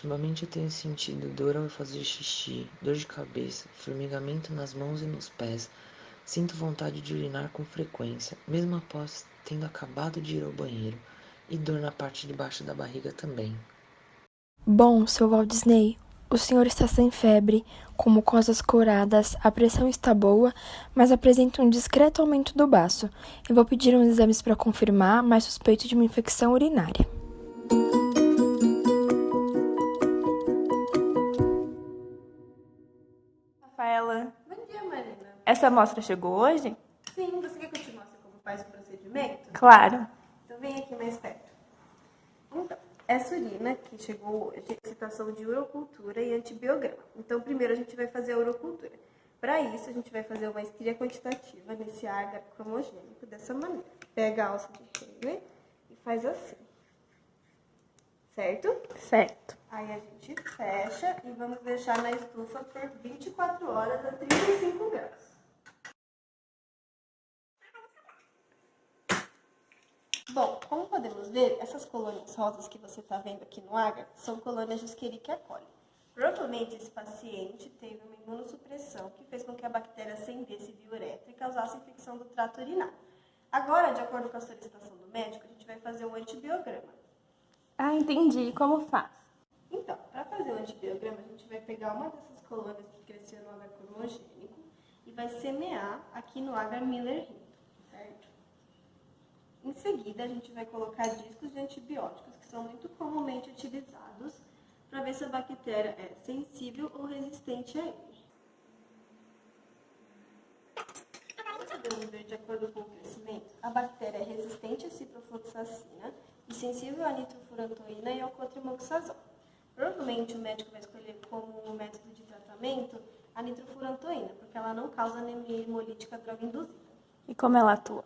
Ultimamente eu tenho sentido dor ao fazer xixi, dor de cabeça, formigamento nas mãos e nos pés. Sinto vontade de urinar com frequência, mesmo após tendo acabado de ir ao banheiro, e dor na parte de baixo da barriga também. Bom, Sr. Walt Disney, o senhor está sem febre, com mucosas coradas, a pressão está boa, mas apresenta um discreto aumento do baço. Eu vou pedir uns exames para confirmar, mas suspeito de uma infecção urinária. Rafaela, Bom dia, Marina. essa amostra chegou hoje? Sim, você quer que eu te mostre como faz o procedimento? Claro. Então vem aqui mais perto. Então, essa urina que chegou hoje é situação de urocultura e antibiograma. Então, primeiro a gente vai fazer a urocultura. Para isso, a gente vai fazer uma estria quantitativa nesse agar cromogênico dessa maneira. Pega a alça de Henle e faz assim. Certo? Certo. Aí a gente fecha e vamos deixar na estufa por 24 horas a 35 graus. Bom, como podemos ver, essas colônias rosas que você está vendo aqui no agar são colônias de Escherichia coli. Provavelmente esse paciente teve uma imunossupressão que fez com que a bactéria ascendesse via uretra e causasse infecção do trato urinário. Agora, de acordo com a solicitação do médico, a gente vai fazer um antibiograma. Ah, entendi. Como faz? Então, para fazer o antibiograma, a gente vai pegar uma dessas colônias que cresceu no agar cromogênico e vai semear aqui no agar Miller-Hinton, certo? Em seguida, a gente vai colocar discos de antibióticos que são muito comumente utilizados para ver se a bactéria é sensível ou resistente a ele. Podemos ver, de acordo com o crescimento, a bactéria é resistente à ciprofloxacina e sensível à nitrofurantoína e ao cotrimoxazol. Provavelmente o médico vai escolher como método de tratamento a nitrofurantoína, porque ela não causa anemia hemolítica droga induzida. E como ela atua?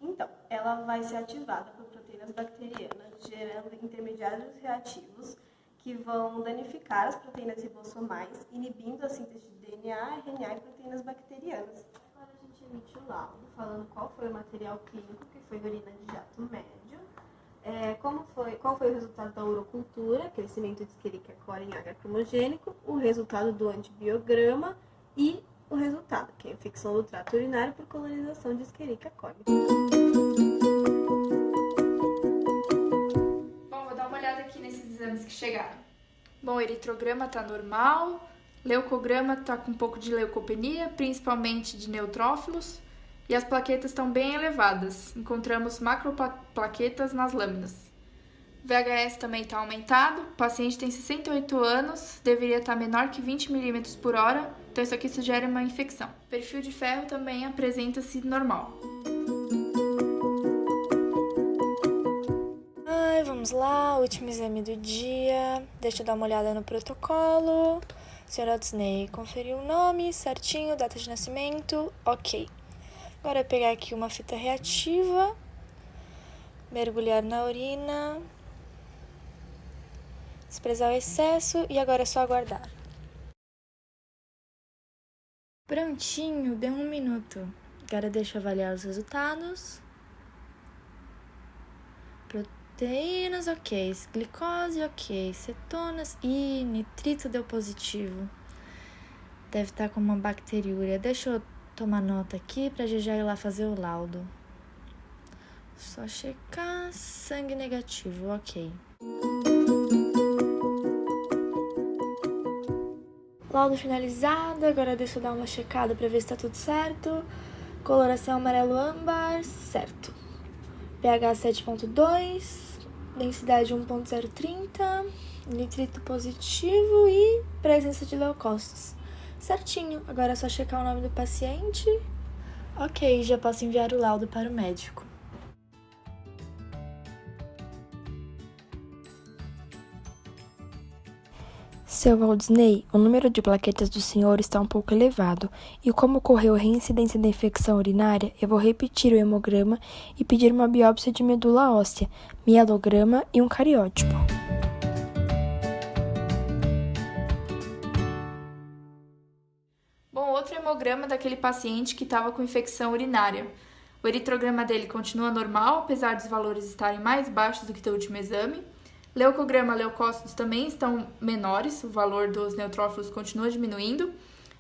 Então, ela vai ser ativada por proteínas bacterianas, gerando intermediários reativos que vão danificar as proteínas ribossomais, inibindo a síntese de DNA, RNA e proteínas bacterianas. Agora a gente emite o laudo, falando qual foi o material clínico, que foi urina de jato médio, qual foi o resultado da urocultura, crescimento de Escherichia coli em agar cromogênico, o resultado do antibiograma e o resultado, que é a infecção do trato urinário por colonização de Escherichia coli. Bom, vou dar uma olhada aqui nesses exames que chegaram. Bom, o eritrograma tá normal, leucograma tá com um pouco de leucopenia, principalmente de neutrófilos, e as plaquetas estão bem elevadas. Encontramos macroplaquetas nas lâminas. O VHS também está aumentado, o paciente tem 68 anos, deveria estar menor que 20 milímetros por hora, então isso aqui sugere uma infecção. O perfil de ferro também apresenta-se normal. Vamos lá, último exame do dia. Deixa eu dar uma olhada no protocolo. Sr. Disney, conferiu o nome certinho, data de nascimento, ok. Agora eu vou pegar aqui uma fita reativa, mergulhar na urina, desprezar o excesso e agora é só aguardar. Prontinho, deu 1 minuto. Agora deixa eu avaliar os resultados. Proteínas, ok. Glicose, ok. Cetonas e nitrito deu positivo. Deve estar com uma bacteriúria. Deixa eu tomar nota aqui para já ir lá fazer o laudo. Só checar. Sangue negativo, ok. Laudo finalizado. Agora deixa eu dar uma checada para ver se tá tudo certo. Coloração amarelo âmbar, certo. pH 7.2. Densidade 1.030, nitrito positivo e presença de leucócitos. Certinho, agora é só checar o nome do paciente. Ok, já posso enviar o laudo para o médico. Seu Walt Disney, o número de plaquetas do senhor está um pouco elevado, e como ocorreu reincidência da infecção urinária, eu vou repetir o hemograma e pedir uma biópsia de medula óssea, mielograma e um cariótipo. Bom, outro hemograma daquele paciente que estava com infecção urinária. O eritrograma dele continua normal, apesar dos valores estarem mais baixos do que do último exame. Leucograma, leucócitos também estão menores, o valor dos neutrófilos continua diminuindo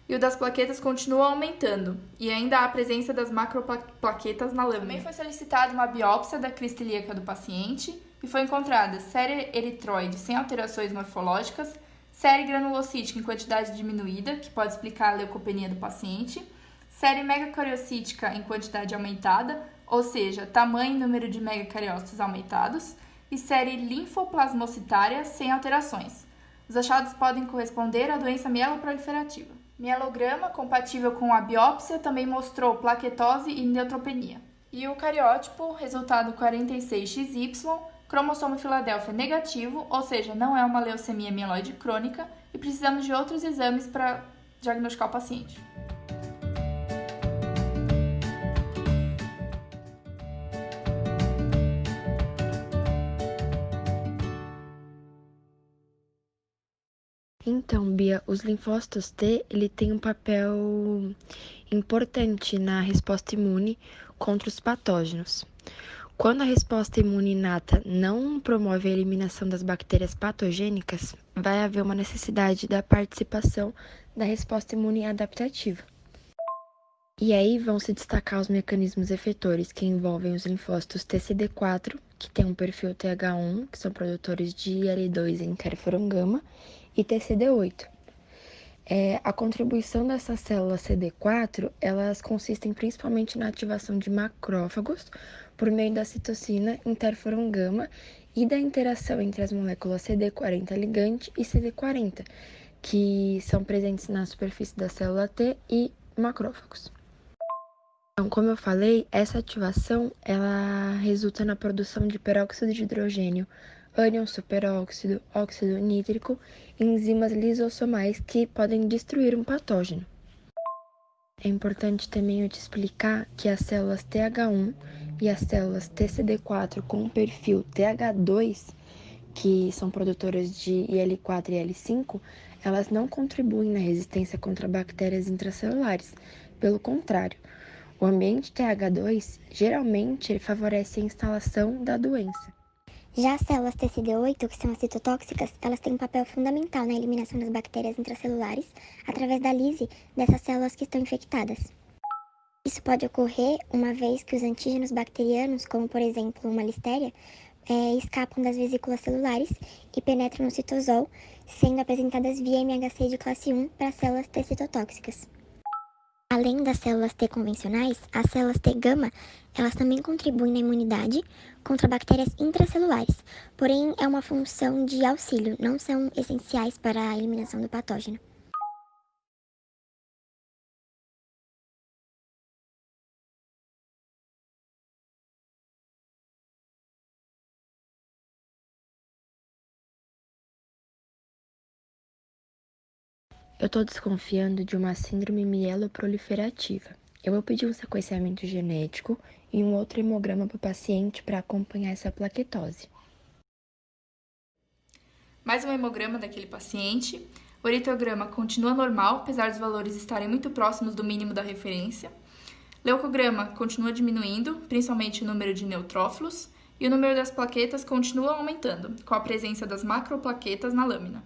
e o das plaquetas continua aumentando, e ainda há a presença das macroplaquetas na lâmina. Também foi solicitada uma biópsia da crista ilíaca do paciente e foi encontrada série eritroide sem alterações morfológicas, série granulocítica em quantidade diminuída, que pode explicar a leucopenia do paciente, série megacariocítica em quantidade aumentada, ou seja, tamanho e número de megacariócitos aumentados, e série linfoplasmocitária sem alterações. Os achados podem corresponder à doença mieloproliferativa. Mielograma, compatível com a biópsia, também mostrou plaquetose e neutropenia. E o cariótipo, resultado 46XY, cromossomo Filadélfia negativo, ou seja, não é uma leucemia mieloide crônica, e precisamos de outros exames para diagnosticar o paciente. Então, Bia, os linfócitos T, ele tem um papel importante na resposta imune contra os patógenos. Quando a resposta imune inata não promove a eliminação das bactérias patogênicas, vai haver uma necessidade da participação da resposta imune adaptativa. E aí vão se destacar os mecanismos efetores que envolvem os linfócitos TCD4, que tem um perfil TH1, que são produtores de IL-2 e interferon gama, e TCD8. A contribuição dessas células CD4, elas consistem principalmente na ativação de macrófagos por meio da citocina interferon gama e da interação entre as moléculas CD40 ligante e CD40, que são presentes na superfície da célula T e macrófagos. Então, como eu falei, essa ativação ela resulta na produção de peróxido de hidrogênio, ânion superóxido, óxido nítrico e enzimas lisossomais que podem destruir um patógeno. É importante também eu te explicar que as células TH1 e as células TCD4 com perfil TH2, que são produtoras de IL-4 e IL-5, elas não contribuem na resistência contra bactérias intracelulares. Pelo contrário, o ambiente TH2 geralmente ele favorece a instalação da doença. Já as células TCD8, que são as citotóxicas, elas têm um papel fundamental na eliminação das bactérias intracelulares através da lise dessas células que estão infectadas. Isso pode ocorrer uma vez que os antígenos bacterianos, como por exemplo uma listéria, escapam das vesículas celulares e penetram no citosol, sendo apresentadas via MHC de classe 1 para as células T citotóxicas. Além das células T convencionais, as células T gama, elas também contribuem na imunidade contra bactérias intracelulares, porém é uma função de auxílio, não são essenciais para a eliminação do patógeno. Eu estou desconfiando de uma síndrome mieloproliferativa. Eu vou pedir um sequenciamento genético e um outro hemograma para o paciente para acompanhar essa plaquetose. Mais um hemograma daquele paciente. O eritrograma continua normal, apesar dos valores estarem muito próximos do mínimo da referência. Leucograma continua diminuindo, principalmente o número de neutrófilos, e o número das plaquetas continua aumentando, com a presença das macroplaquetas na lâmina.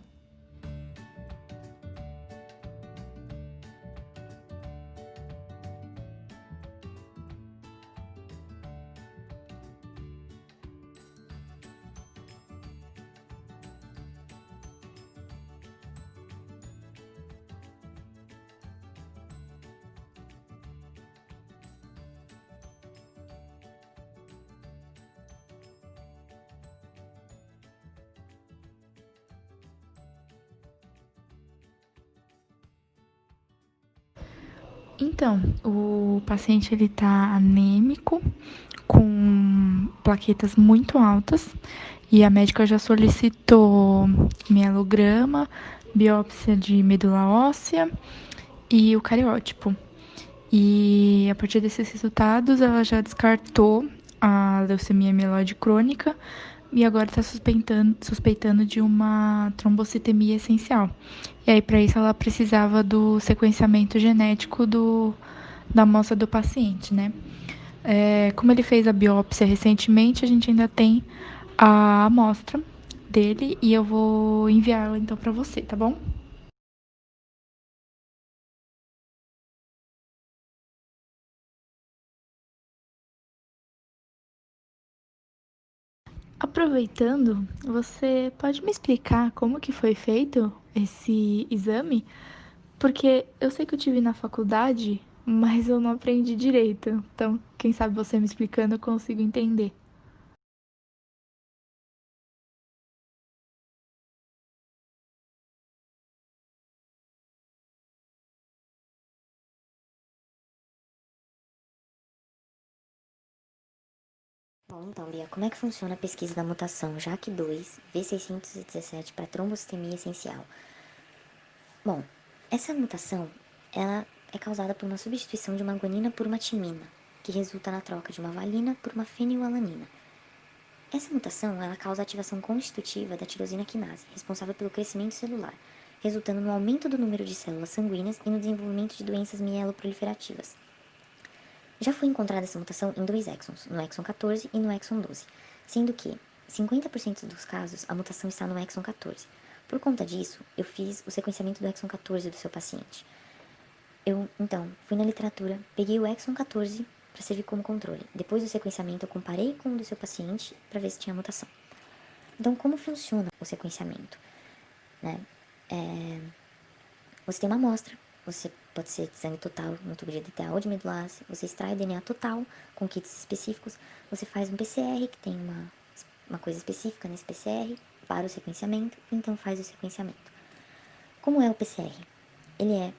Então, o paciente ele tá anêmico, com plaquetas muito altas, e a médica já solicitou mielograma, biópsia de medula óssea e o cariótipo. E a partir desses resultados, ela já descartou a leucemia mieloide crônica e agora está suspeitando de uma trombocitemia essencial. E aí, para isso, ela precisava do sequenciamento genético da amostra do paciente, né? Como ele fez a biópsia recentemente, a gente ainda tem a amostra dele e eu vou enviá-la então para você, tá bom? Aproveitando, você pode me explicar como que foi feito esse exame? Porque eu sei que eu tive na faculdade, mas eu não aprendi direito. Então, quem sabe você me explicando eu consigo entender. Bom, então, Bia, como é que funciona a pesquisa da mutação JAK2 V617 para trombocitemia essencial? Bom, essa mutação, ela é causada por uma substituição de uma guanina por uma timina, que resulta na troca de uma valina por uma fenilalanina. Essa mutação, ela causa a ativação constitutiva da tirosina quinase, responsável pelo crescimento celular, resultando no aumento do número de células sanguíneas e no desenvolvimento de doenças mieloproliferativas. Já foi encontrada essa mutação em 2 exons, no exon 14 e no exon 12, sendo que 50% dos casos a mutação está no exon 14. Por conta disso, eu fiz o sequenciamento do exon 14 do seu paciente. Eu, então, fui na literatura, peguei o exon 14 para servir como controle. Depois do sequenciamento, eu comparei com o do seu paciente para ver se tinha mutação. Então, como funciona o sequenciamento? Né? Você tem uma amostra, você pode ser de sangue total, no tubo de DTA ou de medulase, você extrai o DNA total com kits específicos, você faz um PCR, que tem uma coisa específica nesse PCR, para o sequenciamento, então faz o sequenciamento. Como é o PCR? Ele é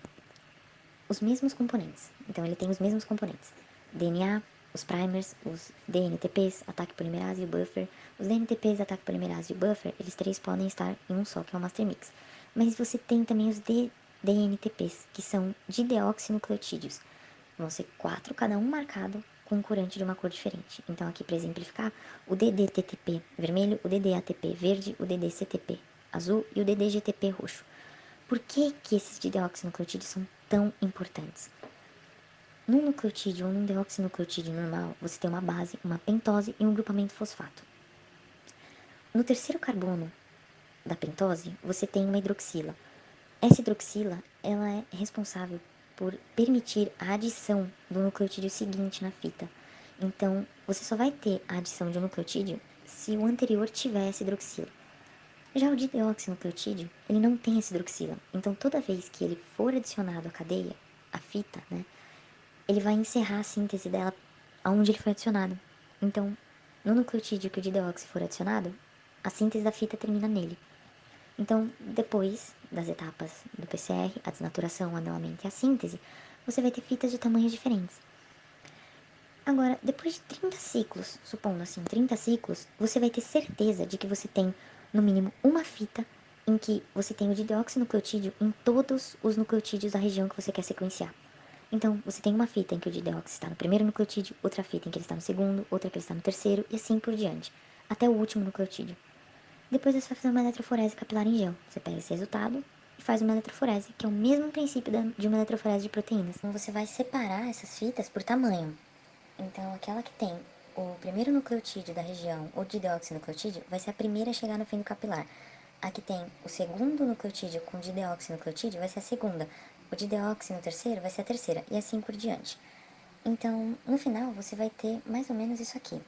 os mesmos componentes, então ele tem os mesmos componentes, DNA, os primers, os DNTPs, ataque polimerase e o buffer. Os DNTPs, ataque polimerase e o buffer, eles três podem estar em um só, que é o master mix. Mas você tem também os DNTPs, que são dideoxinucleotídeos. Vão ser 4, cada um marcado com um corante de uma cor diferente. Então, aqui para exemplificar, o DDTTP vermelho, o DDATP verde, o DDCTP azul e o DDGTP roxo. Por que esses dideoxinucleotídeos são tão importantes? Num nucleotídeo ou num deoxinucleotídeo normal, você tem uma base, uma pentose e um grupamento fosfato. No terceiro carbono da pentose, você tem uma hidroxila. Essa hidroxila, ela é responsável por permitir a adição do nucleotídeo seguinte na fita. Então, você só vai ter a adição de um nucleotídeo se o anterior tiver essa hidroxila. Já o dideoxinucleotídeo, ele não tem essa hidroxila. Então, toda vez que ele for adicionado à cadeia, à fita, né, ele vai encerrar a síntese dela aonde ele foi adicionado. Então, no nucleotídeo que o dideoxi for adicionado, a síntese da fita termina nele. Então, depois das etapas do PCR, a desnaturação, o anelamento e a síntese, você vai ter fitas de tamanhos diferentes. Agora, depois de 30 ciclos, supondo assim, 30 ciclos, você vai ter certeza de que você tem, no mínimo, uma fita em que você tem o dideoxinucleotídeo em todos os nucleotídeos da região que você quer sequenciar. Então, você tem uma fita em que o dideoxi está no primeiro nucleotídeo, outra fita em que ele está no segundo, outra que ele está no terceiro, e assim por diante, até o último nucleotídeo. Depois você vai fazer uma eletroforese capilar em gel. Você pega esse resultado e faz uma eletroforese, que é o mesmo princípio de uma eletroforese de proteínas. Então, você vai separar essas fitas por tamanho. Então, aquela que tem o primeiro nucleotídeo da região, ou dideoxinucleotídeo, vai ser a primeira a chegar no fim do capilar. A que tem o segundo nucleotídeo com dideoxinucleotídeo vai ser a segunda. O dideoxi no terceiro vai ser a terceira, e assim por diante. Então, no final, você vai ter mais ou menos isso aqui.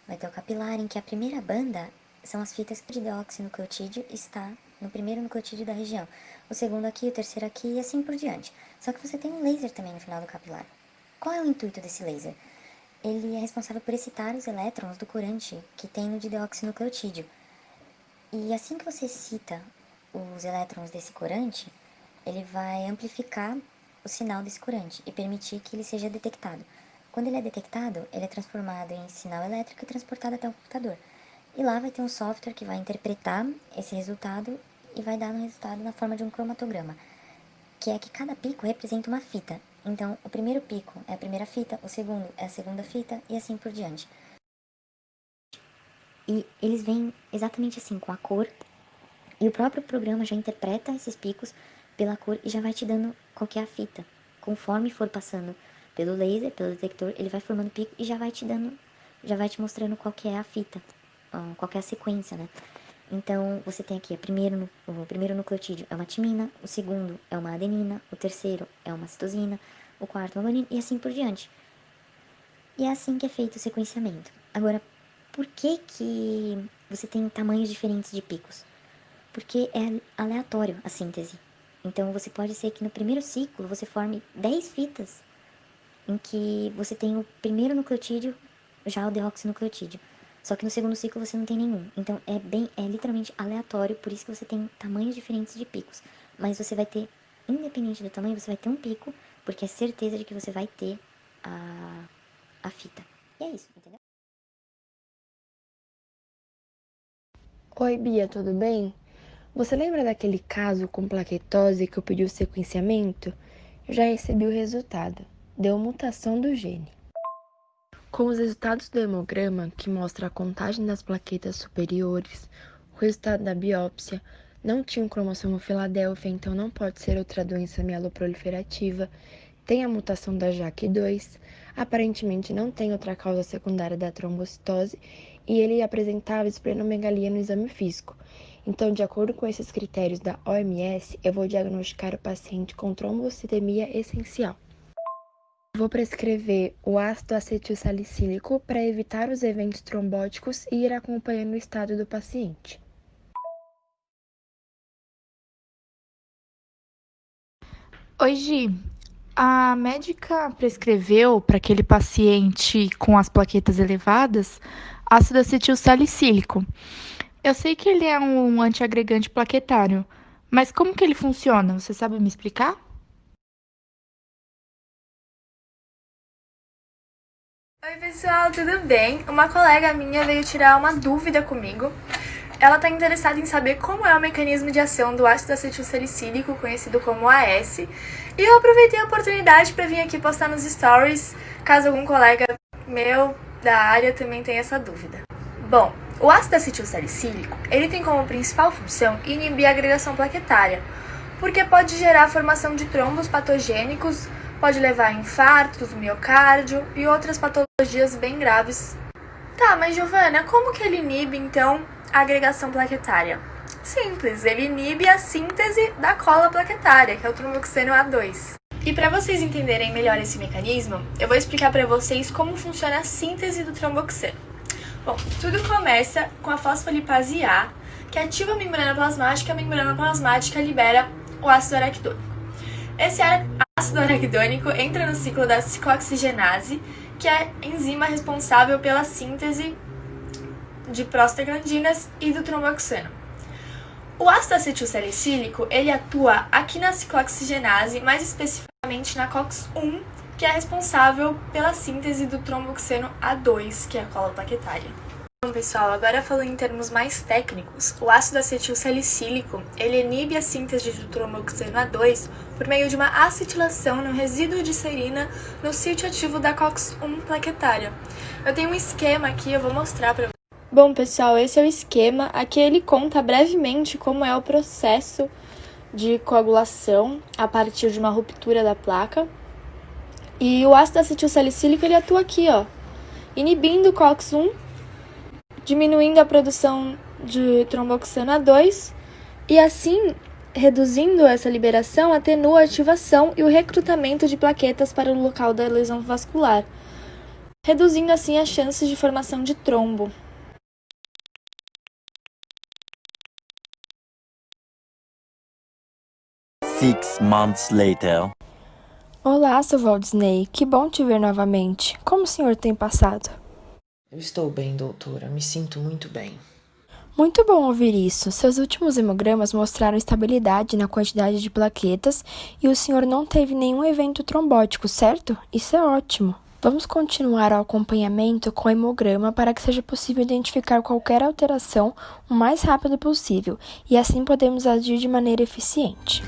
Vai ter o capilar em que a primeira banda são as fitas que o dideoxinucleotídeo está no primeiro nucleotídeo da região. O segundo aqui, o terceiro aqui e assim por diante. Só que você tem um laser também no final do capilar. Qual é o intuito desse laser? Ele é responsável por excitar os elétrons do corante que tem no dideoxinucleotídeo. E assim que você excita os elétrons desse corante, ele vai amplificar o sinal desse corante e permitir que ele seja detectado. Quando ele é detectado, ele é transformado em sinal elétrico e transportado até o computador. E lá vai ter um software que vai interpretar esse resultado e vai dar um resultado na forma de um cromatograma, que é que cada pico representa uma fita. Então, o primeiro pico é a primeira fita, o segundo é a segunda fita e assim por diante. E eles vêm exatamente assim, com a cor, e o próprio programa já interpreta esses picos pela cor e já vai te dando qual que é a fita. Conforme for passando pelo laser, pelo detector, ele vai formando pico e já vai te dando, já vai te mostrando qual que é a fita, qual que é a sequência, né? Então, você tem aqui o primeiro nucleotídeo é uma timina, o segundo é uma adenina, o terceiro é uma citosina, o quarto uma guanina e assim por diante. E é assim que é feito o sequenciamento. Agora, por que você tem tamanhos diferentes de picos? Porque é aleatório a síntese. Então, você pode ser que no primeiro ciclo você forme 10 fitas em que você tem o primeiro nucleotídeo, já o deoxinucleotídeo. Só que no segundo ciclo você não tem nenhum. Então, é literalmente aleatório, por isso que você tem tamanhos diferentes de picos. Mas você vai ter, independente do tamanho, você vai ter um pico, porque é certeza de que você vai ter a fita. E é isso, entendeu? Oi, Bia, tudo bem? Você lembra daquele caso com plaquetose que eu pedi o sequenciamento? Eu já recebi o resultado. Deu mutação do gene. Com os resultados do hemograma, que mostra a contagem das plaquetas superiores, o resultado da biópsia, não tinha um cromossomo Filadélfia, então não pode ser outra doença mieloproliferativa, tem a mutação da JAK2, aparentemente não tem outra causa secundária da trombocitose, e ele apresentava esplenomegalia no exame físico. Então, de acordo com esses critérios da OMS, eu vou diagnosticar o paciente com trombocitemia essencial. Vou prescrever o ácido acetilsalicílico para evitar os eventos trombóticos e ir acompanhando o estado do paciente. Oi, Gi. A médica prescreveu para aquele paciente com as plaquetas elevadas ácido acetilsalicílico. Eu sei que ele é um antiagregante plaquetário, mas como que ele funciona? Você sabe me explicar? Oi pessoal, tudo bem? Uma colega minha veio tirar uma dúvida comigo. Ela está interessada em saber como é o mecanismo de ação do ácido acetilsalicílico, conhecido como AS, e eu aproveitei a oportunidade para vir aqui postar nos stories, caso algum colega meu da área também tenha essa dúvida. Bom, o ácido acetilsalicílico, ele tem como principal função inibir a agregação plaquetária, porque pode gerar a formação de trombos patogênicos, pode levar a infartos do miocárdio e outras patologias bem graves. Tá, mas Giovana, como que ele inibe, então, a agregação plaquetária? Simples, ele inibe a síntese da cola plaquetária, que é o tromboxano A2. E para vocês entenderem melhor esse mecanismo, eu vou explicar para vocês como funciona a síntese do tromboxano. Bom, tudo começa com a fosfolipase A, que ativa a membrana plasmática libera o ácido araquidônico. Esse ácido araquidônico entra no ciclo da ciclooxigenase, que é a enzima responsável pela síntese de prostaglandinas e do tromboxano. O ácido acetilsalicílico, ele atua aqui na ciclooxigenase, mais especificamente na COX-1, que é responsável pela síntese do tromboxano A2, que é a cola plaquetária. Bom, pessoal, agora falando em termos mais técnicos, o ácido acetilsalicílico, ele inibe a síntese do tromboxano A2 por meio de uma acetilação no resíduo de serina no sítio ativo da COX-1 plaquetária. Eu tenho um esquema aqui, eu vou mostrar para vocês. Bom, pessoal, esse é o esquema. Aqui ele conta brevemente como é o processo de coagulação a partir de uma ruptura da placa. E o ácido acetilsalicílico, ele atua aqui, ó, inibindo o COX-1, diminuindo a produção de tromboxano A2 e assim, reduzindo essa liberação, atenua a ativação e o recrutamento de plaquetas para o local da lesão vascular, reduzindo assim as chances de formação de trombo. Six months later. Olá, seu Walt Disney. Que bom te ver novamente. Como o senhor tem passado? Eu estou bem, doutora. Me sinto muito bem. Muito bom ouvir isso. Seus últimos hemogramas mostraram estabilidade na quantidade de plaquetas e o senhor não teve nenhum evento trombótico, certo? Isso é ótimo. Vamos continuar o acompanhamento com o hemograma para que seja possível identificar qualquer alteração o mais rápido possível e assim podemos agir de maneira eficiente.